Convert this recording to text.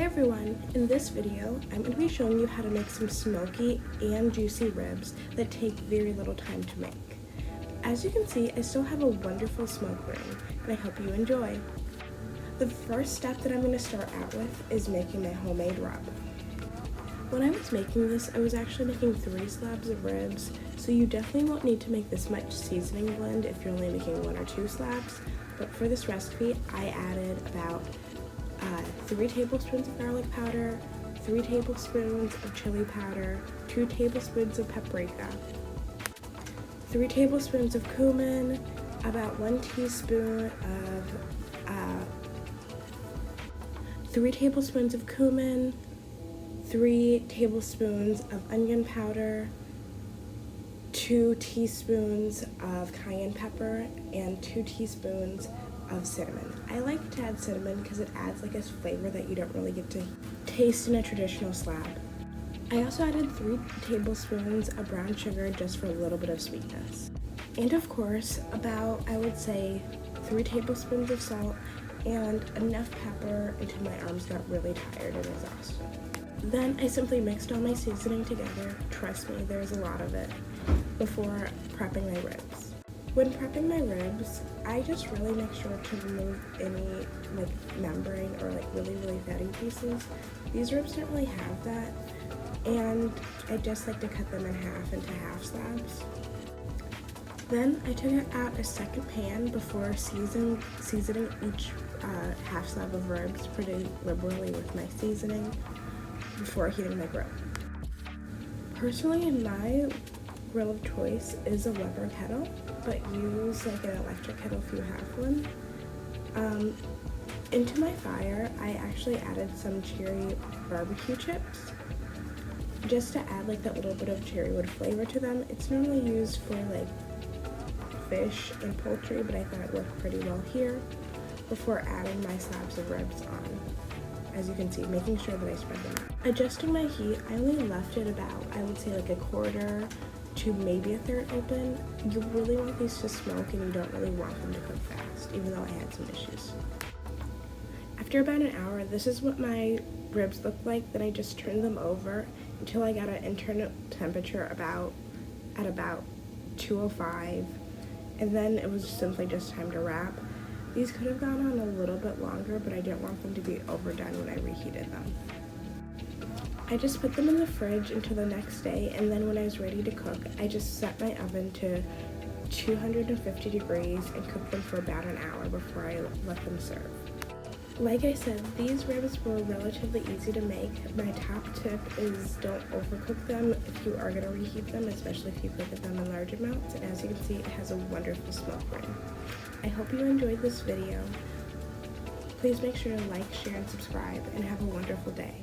everyone! In this video, I'm going to be showing you how to make some smoky and juicy ribs that take very little time to make. As you can see, I still have a wonderful smoke ring, and I hope you enjoy. The first step that I'm going to start out with is making my homemade rub. When I was making this, I was actually making 3 slabs of ribs, so you definitely won't need to make this much seasoning blend if you're only making 1 or 2 slabs, but for this recipe, I added about 3 tablespoons of garlic powder, 3 tablespoons of chili powder, 2 tablespoons of paprika, 3 tablespoons of cumin, about 1 teaspoon of 3 tablespoons of cumin, 3 tablespoons of onion powder, 2 teaspoons of cayenne pepper, and 2 teaspoons of cinnamon. I like to add cinnamon because it adds like a flavor that you don't really get to taste in a traditional slab. I also added 3 tablespoons of brown sugar just for a little bit of sweetness. And of course, about, I would say, 3 tablespoons of salt and enough pepper until my arms got really tired and exhausted. Then I simply mixed all my seasoning together, trust me, there's a lot of it, before prepping my ribs. When prepping my ribs, I just really make sure to remove any like membrane or like really fatty pieces. These ribs don't really have that, and I just like to cut them in half into half slabs. Then I took out a second pan before seasoning each half slab of ribs pretty liberally with my seasoning before heating my grill. Personally, my grill of choice is a Weber kettle, but use like an electric kettle if you have one. Into my fire, I actually added some cherry barbecue chips just to add like that little bit of cherry wood flavor to them. It's normally used for like fish and poultry, but I thought it worked pretty well here before adding my slabs of ribs on. As you can see, making sure that I spread them out. Adjusting my heat, I only left it about, I would say like a quarter to maybe a third open. You really want these to smoke and you don't really want them to cook fast, even though I had some issues. After about an hour, this is what my ribs look like. Then I just turned them over until I got an internal temperature at about 205, and then it was simply just time to wrap. These could have gone on a little bit longer, but I didn't want them to be overdone when I reheated them. I just put them in the fridge until the next day, and then when I was ready to cook, I just set my oven to 250 degrees and cooked them for about an hour before I let them serve. Like I said, these ribs were relatively easy to make. My top tip is don't overcook them if you are going to reheat them, especially if you cook them in large amounts. And as you can see, it has a wonderful smoke ring. I hope you enjoyed this video. Please make sure to like, share, and subscribe, and have a wonderful day.